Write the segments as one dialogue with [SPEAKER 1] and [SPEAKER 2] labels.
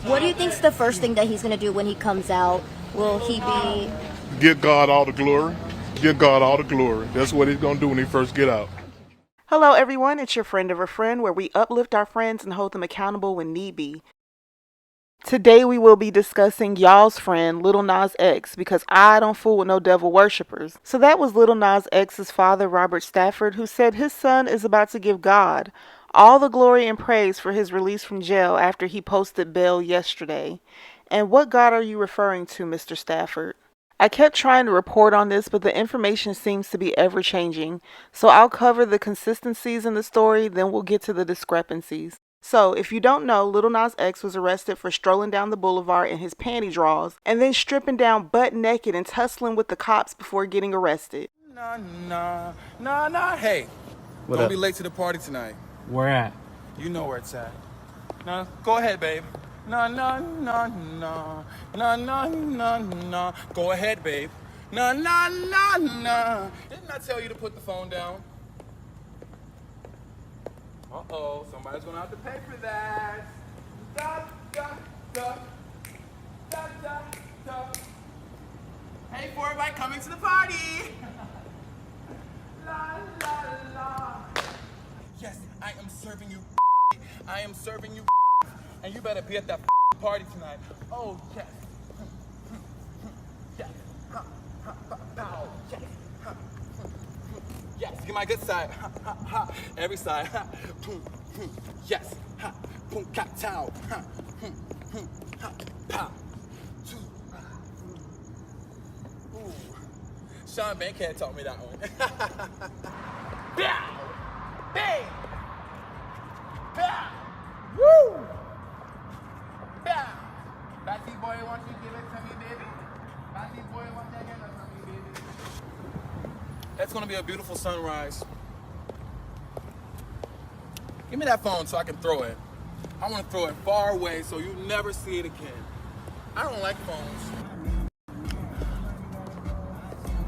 [SPEAKER 1] What do you think's the first thing that he's going to do when he comes out? Will he be...
[SPEAKER 2] Give God all the glory. Give God all the glory. That's what he's going to do when he first get out.
[SPEAKER 3] Hello everyone, it's your friend of a friend where we uplift our friends and hold them accountable when need be. Today we will be discussing y'all's friend, Lil Nas X, because I don't fool with no devil worshippers. So that was Lil Nas X's father, Robert Stafford, who said his son is about to give God all the glory and praise for his release from jail after he posted bail yesterday. And what God are you referring to, Mr. Stafford? I kept trying to report on this, but the information seems to be ever-changing. So I'll cover the consistencies in the story, then we'll get to the discrepancies. So, if you don't know, Lil Nas X was arrested for strolling down the boulevard in his panty drawers and then stripping down butt naked and tussling with the cops before getting arrested.
[SPEAKER 4] Nah. Hey, don't be late to the party tonight.
[SPEAKER 5] Where at?
[SPEAKER 4] You know where it's at. Nah, go ahead, babe. Nah. Go ahead, babe. Nah. Didn't I tell you to put the phone down? Uh-oh, somebody's gonna have to pay for that. Da. Hey, for everybody coming to the party. La. Yes, I am serving you. I am serving you. And you better be at that party tonight. Oh, yes. Yes. Pow. Yes. Yes, get my good side. Every side. Yes. Boom, cat, towel. Pow. Ooh. Sean Bankhead taught me that one. Bow. Bang. Bow. Woo. Bow. Batty boy, won't you give it to me, baby? Batty boy, won't you give it to me, baby? That's gonna be a beautiful sunrise. Give me that phone so I can throw it. I want to throw it far away so you never see it again. I don't like phones.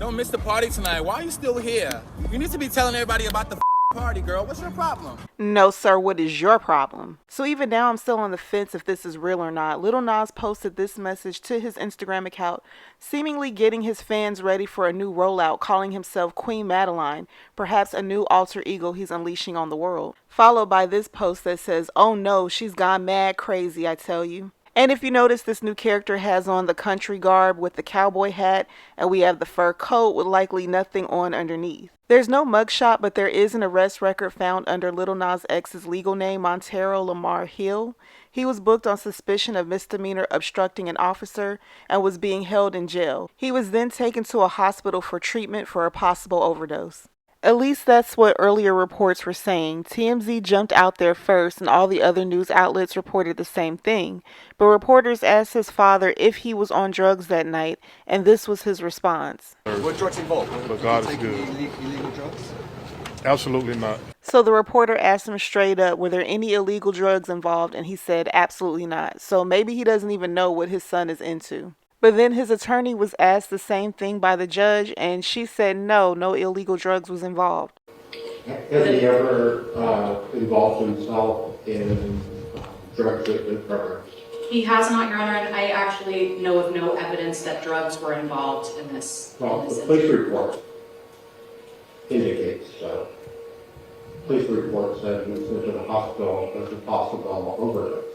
[SPEAKER 4] Don't miss the party tonight. Why are you still here? You need to be telling everybody about the party, girl. What's your problem?
[SPEAKER 3] No, sir, what is your problem? So even now I'm still on the fence if this is real or not. Lil Nas posted this message to his Instagram account, seemingly getting his fans ready for a new rollout, calling himself Queen Madeline, perhaps a new alter ego he's unleashing on the world. Followed by this post that says, "Oh no, she's gone mad crazy, I tell you." And if you notice, this new character has on the country garb with the cowboy hat, and we have the fur coat with likely nothing on underneath. There's no mugshot, but there is an arrest record found under Lil Nas X's legal name, Montero Lamar Hill. He was booked on suspicion of misdemeanor obstructing an officer and was being held in jail. He was then taken to a hospital for treatment for a possible overdose. At least that's what earlier reports were saying. TMZ jumped out there first and all the other news outlets reported the same thing. But reporters asked his father if he was on drugs that night, and this was his response.
[SPEAKER 6] What drugs involved?
[SPEAKER 2] But God is good.
[SPEAKER 6] Illegal drugs?
[SPEAKER 2] Absolutely not.
[SPEAKER 3] So the reporter asked him straight up, were there any illegal drugs involved? And he said absolutely not. So maybe he doesn't even know what his son is into. But then his attorney was asked the same thing by the judge, and she said no illegal drugs was involved.
[SPEAKER 7] Has he ever involved himself in drug treatment programs?
[SPEAKER 8] He has not, Your Honor, and I actually know of no evidence that drugs were involved in this.
[SPEAKER 7] Well, the police report indicates so. Police report said he was sent to the hospital with a possible overdose.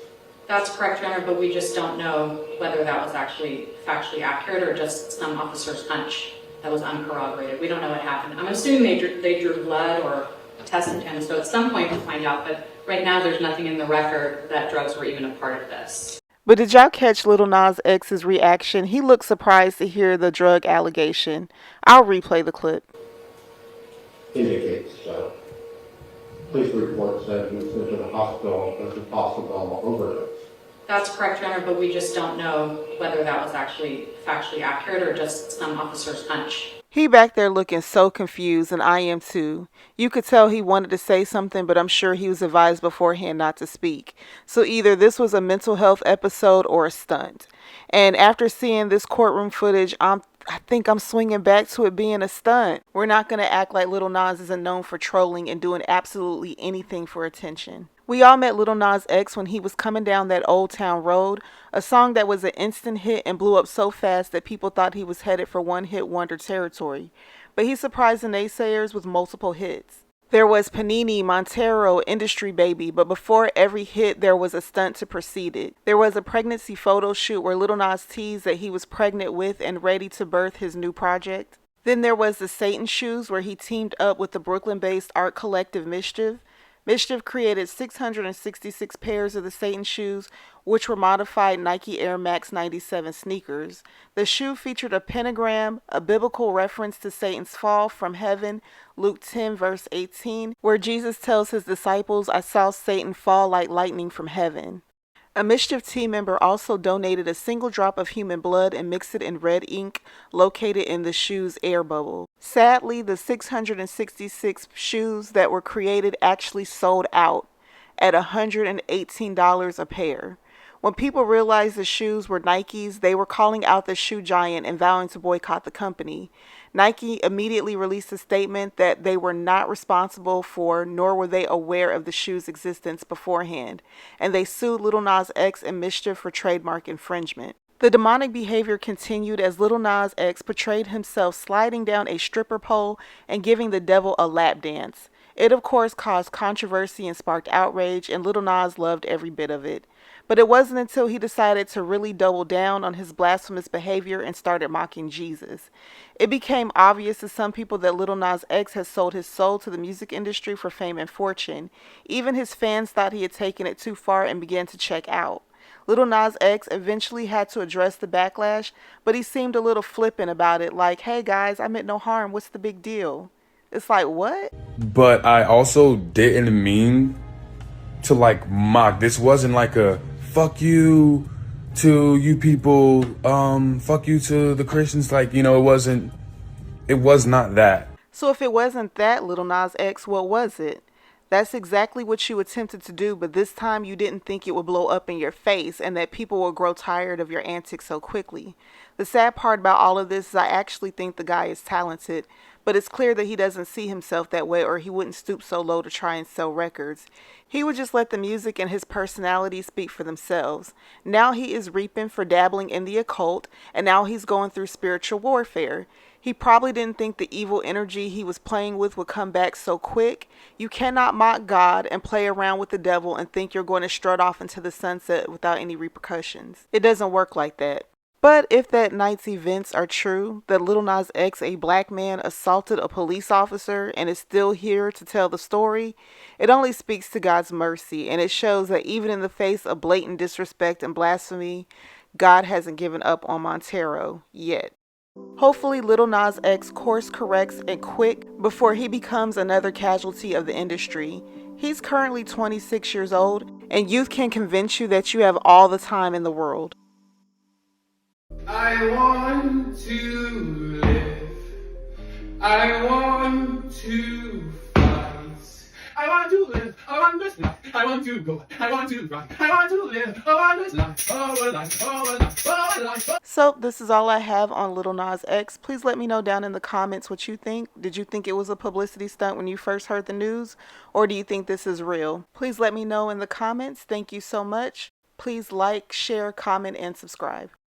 [SPEAKER 8] That's correct, Your Honor, but we just don't know whether that was actually factually accurate or just some officer's hunch that was uncorroborated. We don't know what happened. I'm assuming they drew blood or tested him, so at some point we'll find out, but right now there's nothing in the record that drugs were even a part of this.
[SPEAKER 3] But did y'all catch Lil Nas X's reaction? He looked surprised to hear the drug allegation. I'll replay the clip.
[SPEAKER 7] Indicates so. Police report said he was sent to the hospital with a possible overdose.
[SPEAKER 8] That's correct, Your Honor, but we just don't know whether that was actually factually accurate or just some officer's hunch.
[SPEAKER 3] He back there looking so confused, and I am too. You could tell he wanted to say something, but I'm sure he was advised beforehand not to speak. So either this was a mental health episode or a stunt. And after seeing this courtroom footage, I think I'm swinging back to it being a stunt. We're not going to act like Lil Nas isn't known for trolling and doing absolutely anything for attention. We all met Lil Nas X when he was coming down that Old Town Road, a song that was an instant hit and blew up so fast that people thought he was headed for one-hit wonder territory. But he surprised the naysayers with multiple hits. There was Panini, Montero, Industry Baby, but before every hit there was a stunt to precede it. There was a pregnancy photo shoot where Lil Nas teased that he was pregnant with and ready to birth his new project. Then there was the Satan Shoes where he teamed up with the Brooklyn-based art collective Mischief. Mischief created 666 pairs of the Satan shoes, which were modified Nike Air Max 97 sneakers. The shoe featured a pentagram, a biblical reference to Satan's fall from heaven, Luke 10 verse 18, where Jesus tells his disciples, "I saw Satan fall like lightning from heaven." A Mischief team member also donated a single drop of human blood and mixed it in red ink located in the shoe's air bubble. Sadly, the 666 shoes that were created actually sold out at $118 a pair. When people realized the shoes were Nike's, they were calling out the shoe giant and vowing to boycott the company. Nike immediately released a statement that they were not responsible for, nor were they aware of the shoe's existence beforehand, and they sued Lil Nas X and Mischief for trademark infringement. The demonic behavior continued as Lil Nas X portrayed himself sliding down a stripper pole and giving the devil a lap dance. It of course caused controversy and sparked outrage, and Lil Nas loved every bit of it. But it wasn't until he decided to really double down on his blasphemous behavior and started mocking Jesus. It became obvious to some people that Lil Nas X has sold his soul to the music industry for fame and fortune. Even his fans thought he had taken it too far and began to check out. Lil Nas X eventually had to address the backlash, but he seemed a little flippant about it, like, "Hey guys, I meant no harm, what's the big deal?" It's like, what?
[SPEAKER 5] But I also didn't mean to like mock. This wasn't like a fuck you to you people, fuck you to the Christians. Like, you know, it was not that.
[SPEAKER 3] So if it wasn't that, Lil Nas X, what was it? That's exactly what you attempted to do, but this time you didn't think it would blow up in your face and that people will grow tired of your antics so quickly. The sad part about all of this is I actually think the guy is talented, but it's clear that he doesn't see himself that way, or he wouldn't stoop so low to try and sell records. He would just let the music and his personality speak for themselves. Now he is reaping for dabbling in the occult, and now he's going through spiritual warfare. He probably didn't think the evil energy he was playing with would come back so quick. You cannot mock God and play around with the devil and think you're going to strut off into the sunset without any repercussions. It doesn't work like that. But if that night's events are true, that Lil Nas X, a black man, assaulted a police officer and is still here to tell the story, it only speaks to God's mercy, and it shows that even in the face of blatant disrespect and blasphemy, God hasn't given up on Montero yet. Hopefully Lil Nas X course corrects and quick before he becomes another casualty of the industry. He's currently 26 years old, and youth can convince you that you have all the time in the world.
[SPEAKER 9] I want to live. I want to fight. I want to live. I want this life. I want to go. I want to run. I want to live. I want this life. Oh, life. Oh, life. Oh, life.
[SPEAKER 3] So this is all I have on Lil Nas X. Please let me know down in the comments what you think. Did you think it was a publicity stunt when you first heard the news? Or do you think this is real? Please let me know in the comments. Thank you so much. Please like, share, comment, and subscribe.